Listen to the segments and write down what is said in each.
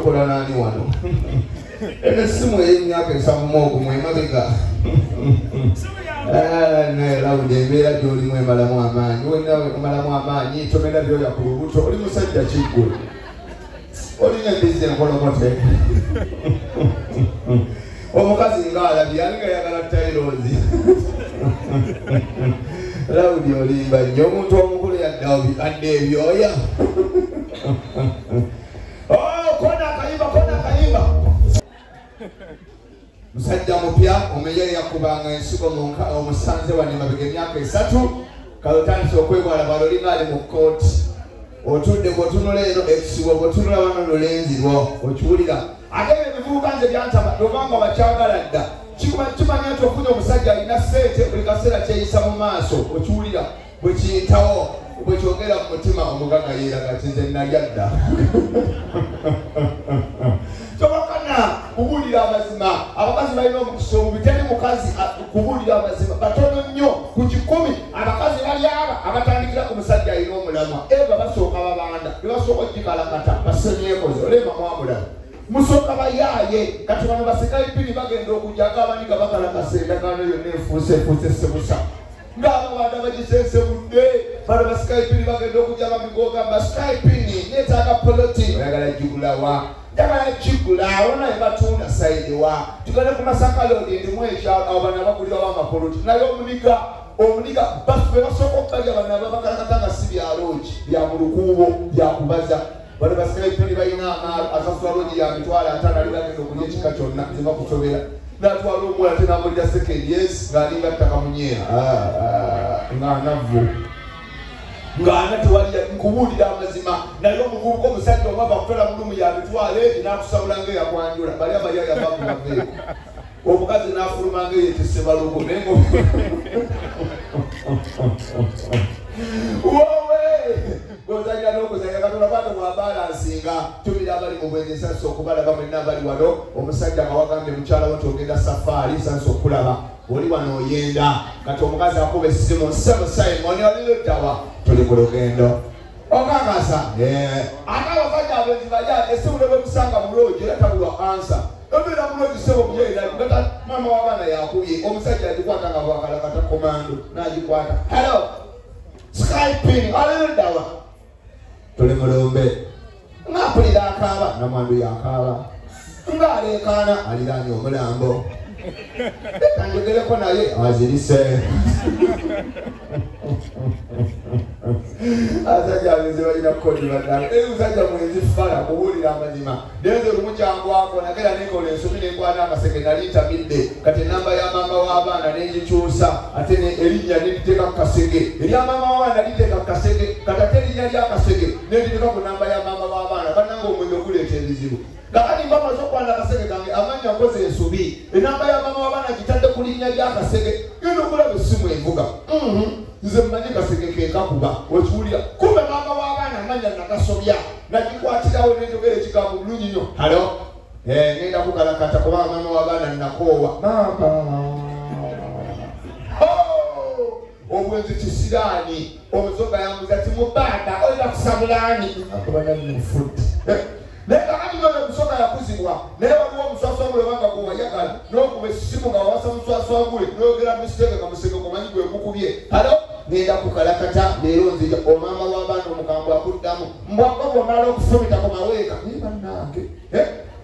tokola nani wano ene simu y'emyaka esamu mwemabega naye lawude embeera gy'olimu emalamu amaanyi wena omalamu amaanyi tomera byoya ku lubuto oli musajja kiggwe olina embizi enkolomote omukazi ng'alabye alinga yagala tairozi lawudi olimba nnyo omuntu omukulu adde ebyoya kona akayimba musajja mupya omuye yakubanga ensigo omusanze wano emabega emyaka 3 kalotandise okwewala balolinga ali mu kooti otudde bw'otunula eno ekisibo bw'otunula wano lulenzi lwo okiwulira ate ebivubuka nze byantama obanga bakyagala dda kimanya nti ofunye omusajja alina ssente buli kaseera kyeyisa mu maaso okiwulira bwe kiyitawo bwe kyogera mu mutima omugaga yeeraga ti nze nalya dda tobakana kubuulira amazima abakazi balina omukisa omubi teri mukazi kubuulira amazima batono nnyo ku 10 abakazi bali aba abatandikira ku musajja alina omulamwa eba basooka babanda nebasooka ogikalakata basenyekoze olema mwamulama musooka bayaaye kati bano basikaipini bagenda okujaga abaniga bakalakasa endagaano yonna efuuse sebusa ng'ababanda bagisensebudde bano basikaipini bagenda okujaga migoga basikaipini neetaaga poloti oyagala gigulawa njagala kigulawo naye batunda saidiwa tugende ku masakalodi ndimu ekyalo abo bana bagulirawo amapoloti naye omuniga bwe basooka okubalya bana babakalakata nga si byaloogi bya mu lukuubo byakubaza bano basikaipini balina asasula loogi ya mitwalo 5 ali bagenda okulya ekika kyonna zibakusobera natwala omuwala tenamulira sekendi yes ng'alinga ttaka munyeera ng'anavu ng'ana tewali nkubuulira amazima naye omuvubuka omusajja omwava kutola mulumu ya mitwalo egi n'akusabula ng'eyakwanjula bali abalya yabakumaveeko omukazi n'afuluma ng'eyetese balugo naye wowe gozanya n'okuzanya katonda bano mwabalansinga tubira abali mu bwenzi sansa okubalaba mwenna abali wano omusajja nga wagambye mukyala wo ogenda safaari sansa okulaba oli wano oyenda kati omukazi akuba essimu nsebo simoni oliluddawa tuli ku lugendo okakasa ate abasajja abenzi baja essimu ne bwemusanga muloogi era tabulwa ansa obeera muloogi sebo muyeera gata mama w'abaana yakubye omusajja yagikwata nga bwakalakata komando n'agikwata hello skyping oliluddawa tuli mulumbe ng'apulira akaaba namwandu yakaaba ng'aleekaana aliraanye omulambo kanjogereko naye azirise asajja abenzi balina kodi badala musajja mwenzi fala kubuulira amazima nenze olumukyangwako nagera nekola ensomi nenkwana akaseke nali ntamidde kati enamba ya maama w'abaana nengikyusa ate erinnya nenditeeka ku kasege erya maama w'abaana naliteeka ku kasege kati ate erinnya lyakasege nenditeeka ku namba ya maama w'abaana bannanga omwenge okuleeta ebizibu kakati mbamaze okwana akasege kange amanya nkoze ensobi enamba ya maama w'abaana gitadde ku linnya lyakasege genda okulaba essimu evuga nze mmanyi kasege kekakuba okiwulira kumbe maama w'abaana amanya nagasobya nagikwatirawo nenjogera ekigambo bulungi nnyo halo ngenda kukalakata kubanga maama w'abaana nakoowa maama obwenzi kisiraani omuzoga yambuza ti mubanda olina kusabulaani akubanya mufudde naye kakati nyo omusoga yakuzibwa naye waliwo omuswaswa gule banga gwewayagala n'okuba essimu nga wawasa muswaswa gule n'oyogera musitege nga musege gomanyi gwe gukubye halo ngenda kukalakata leero nzija omama w'abaana omukambwe akuddamu mbwanga bwomala okufumita ku maweeka naye bannange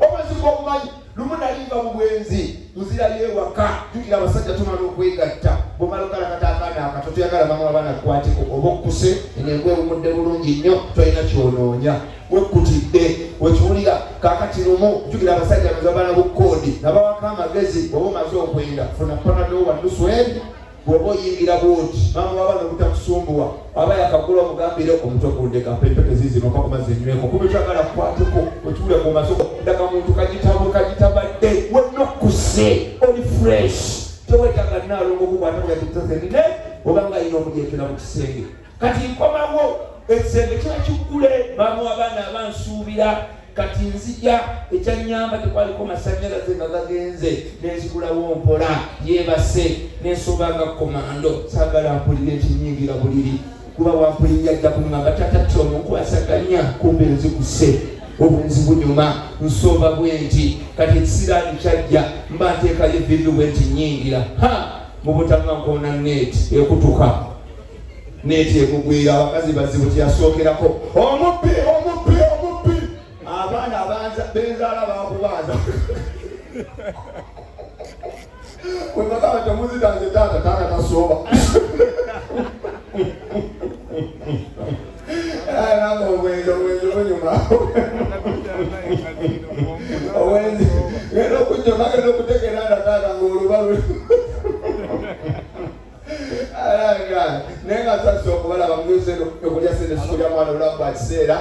obwenzi bw'obumanyi lumu nalimba mu bwenzi nzirayo ewaka jjukira abasajja tumala okwegatta bwomala okalakata akaana akato toyagala maama w'abaana kukwateko oba okkuse enengwe ewumudde bulungi nnyo tolina kyonoonya wekkutidde wekiwulira kakati lumu jjukira abasajja abaana bukkoodi nabawako amagezi oba omaze okwenda funa panado wandusu ebi bw'oba oyingira bwoti maama w'abaana obutakusumbuwa aba yakagula omugambire omutwe kuddeka pempeke zizino kakumaze enyweko kuba ekyagala kukwateko wekiwulira ku masoko daga muntu kagitabadde wenokuse oli fresh tewetaga naalongo okukwata kuyatutazenine obanga ayina omujeekera mu kisenge kati nkomawo ekisenge kiba kiggule maama w'abaana abansuubira kati nzija ekyanyamba tekwaliko masanyalaze nga gagenze nenzigulawo mpola yeebase nensobanga komando saagala mpulire nti nyingira buliri kuba wampulira ajja kuŋŋamba tata tono nkwasaganya kumbe nzikuse obwenzi bunyuma nsooba bwenti kati ekisiraani kyajja mba nteekayo evivi bwenti nyingira mu butanga nkoona neeti ekutuka neeti ekugwira abakazi bazibu teyasookerako omubbi abaana benzaala bakubaza webagaba temuzitanze taata tasooba nange obwenzi bunyuma obwenzi genda okunyuma genda okutegeranda taata ngaolubalu naye nga sasisa okubalaba muyuseno okulya sente sikulya mwana olamu bwa kiseera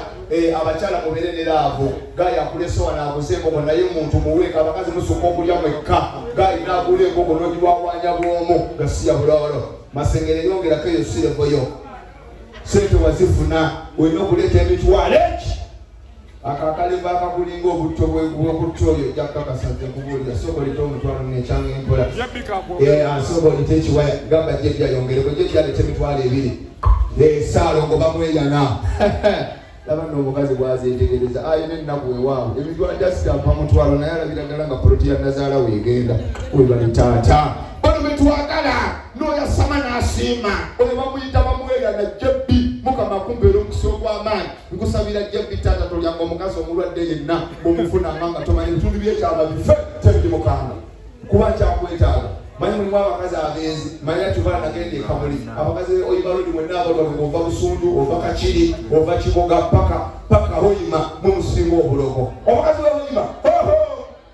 abakyala mubere neraavu gayi akulesa wano aguze enkoko naye muntu muweeka abakazi musukka okulya mwekka gayi naagula enkoko n'ogibwawanya bwomu gasiya bulawolo masengere yongerako eyo sirevoyo sente wazifuna olina okuleeta emitwalo eki akakalimba akakulinga obutto bwokutto oyo jakakasante kubuulira sooka oleta omutwalo nekyanga empola sooka oleta ekiwaya gamba jejjayongereko jejjaleta emitwalo 2 saalongo bamweyana laba n'omukazi bwazetegereza ayina ennaku ewaabwe emitwalo jasikapa mutwalo naye alabiraddala nga poloti ya nazaala weegenda webali taata bano betwagala n'oyasama n'asiima oyo bamuyita bamweyana jebbi mukama kumbeera omukisa ogw'amaanyi nkusabira jebbi taata tolyanga omukazi omulwadde yenna omufunanga nga tomanyi ebitundu byekyama bife tebimukanga kuba kyakwetaaga manyi mulimu abakazi abenzi manyi atubala nagenda ekamuli abakazi oyibalodi mwenna abalwabe ova busundu ova kaciri ova kiboga paka hoyima mumusinga obulogo abakazi wehoyima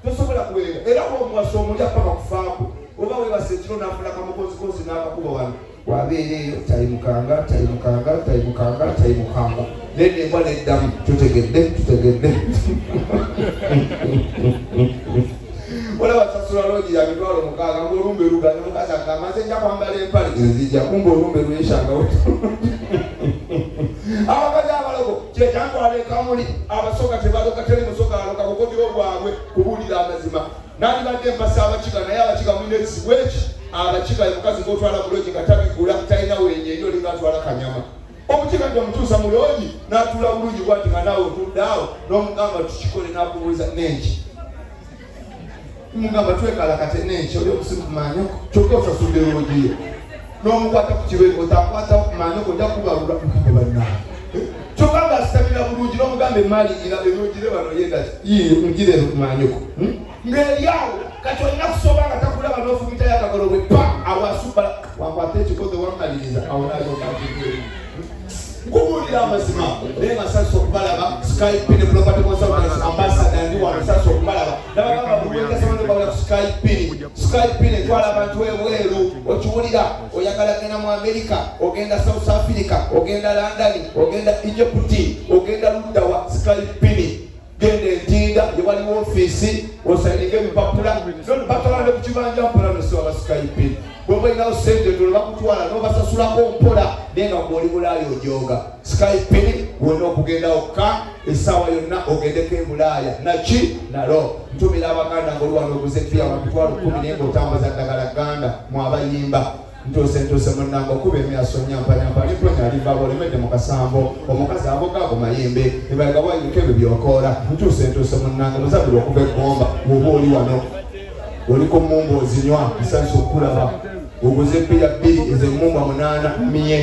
tosobola kuwega era womuwasa omulya paka kufaaku oba webasa ekiro nafuna kamukozikozi n'akakuba wano wabeera eyo tayimukanga nendembwa neddamu tutegedde olaba sasula loogi ya mitwalo 6 ng'olumbe lugane mukazi akamaze nja kwambala empale enzija kumba olumbe lweshangawo abakazi abalogo kyekyantwala ekamuli abasoka tebaloka teri musoka aloka kukodira obwabwe kubuulira amazima nandibadde mpasa abakiga naye abakiga mulina ekizibu eki abakiga mukazi ng'otwala buloogi nga tabigula talina wenyeeri olinga atwala kanyama omukiga nti omutuusa mu loogi n'atula bulungi bwati nga naawe otuddaawo n'omugamba tukikole n'akubuuliza nenki mugamba twekala kate nenki oli okusimu kumanyoko kyokka osasudde loogiyo n'omukwata ku kibeere otakwata kumanyoko ojja kubalula mukambe bannaa kyokka nga asitamira bulungi n'omugamba emaali gira ebyogire bano yenda mugire kumanyoko ng'eryawo kati olina kusoba nga takulaba n'ofumitayo akagolobwe pa awasubala wakwata ekikoze wankaliriza awonaayokakigeeri nkubuulira amazima naye nga sasa okubalaba skypin property consultants ambassador ndi wano sasa okubalaba nabagamba buliwengasamanobabula ku skypin etwala abantu ebweru okiwulira oyagala genda mu America ogenda South Africa ogenda London ogenda Egypt ogenda luddawa skypin genda entinda yewaliwo ofiisi osayininga ebipapula batwala ne ku kibanja mpola nosiwaba skypin bwoba olinawo sente tolo bakutwala n'obasasulako mpola naye nga gwoli bulaaya ojooga skypin wonna okugendawo ka essaawa yonna ogendeko ebulaaya naki nalo ntumira abaganda ngaoliwano oguze fiya wa mitwalo 10 naye ng'otambuza ddagala ganda mwabayimba ntuuse munnanga okuba emyaso nyampanyampa niponyalivaba olemedde mu kasambo omukazi abogaago mayembe ebaga wayiruka ebyo byokoola ntuuse munnanga muzabira okuva eggomba bwoba oli wano oliko mumba ozinywa nsanyusa okulaba oguze piya 2 ez'emmumba 8 mye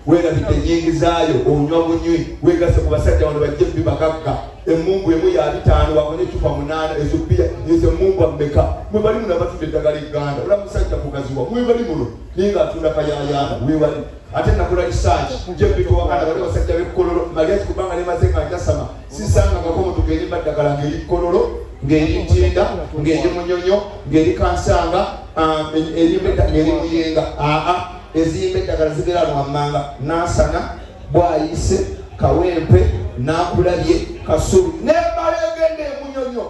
weerabidde ennyingi zaayo onywa bunywi weegase ku basajja wano bajje bibagagga emmumbu emu ya 5 wabona ecupa 8 ezo piya ezo emmumba mmeka mwe bali muno abatudde eddagala egganda olaba musajja kugaziwa mwe bali muno naye ng'atunda kayayaana weewali ate nakola research jebitowakana bali basajja b'ekkololo maliati kubanga nemaze nga njasama sisanga ngakomotuga erimba ddagala ng'eri kkololo ng'eri ntinda ng'eri munyonyo ng'eri kansanga ng'eri muyenga eziyimba eddagala zigera lwammanga nansana bwayise kawempe nakulabye kasubi nebala egenda emunyonyo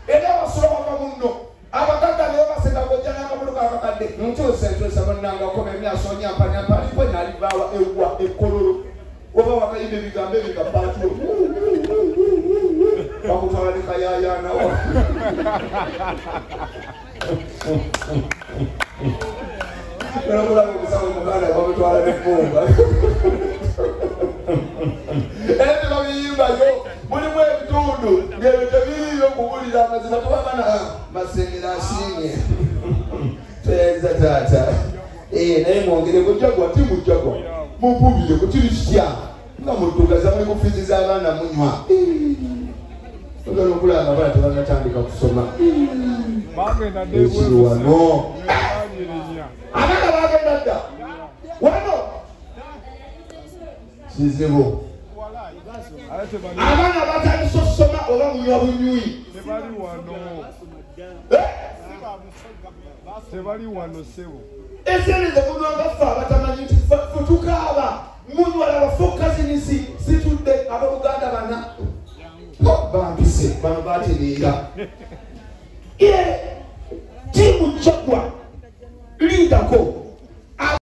era abasula bava muno abagagga naye baseka gojja n'akabuluka akakadde ntuuse bannanga okoma emyaso nyampanyampa alipo nalivaawa ewa ekkololo oba wakayimba ebigambo ebyo nga paatulo bakutwala ne kayayaanawa Nolabulaba omusawo muganda bamutwala n'effumba ebyo babiyimbayo ebitundu ng'ebyo tebiriyo kuwulira amazima tubabana masengera asiimye teza taata naye mwongereko jagwa ti mujagwa mupubire ku kiri kitya nga mutugaza muli kufiziza abaana munywa ogala okulaba abana tebanatandika kusoma ekiri wano abaana bagenda dda wano kizibu abaana batandise okusoma oba munywa bunywi tebali wano sebo esereze munwanga ffe abatamanyi nti ffe tukaaba munywala bafokazinisi situdde abaluganda bana bampise bano batereera tiimu jagwa lindako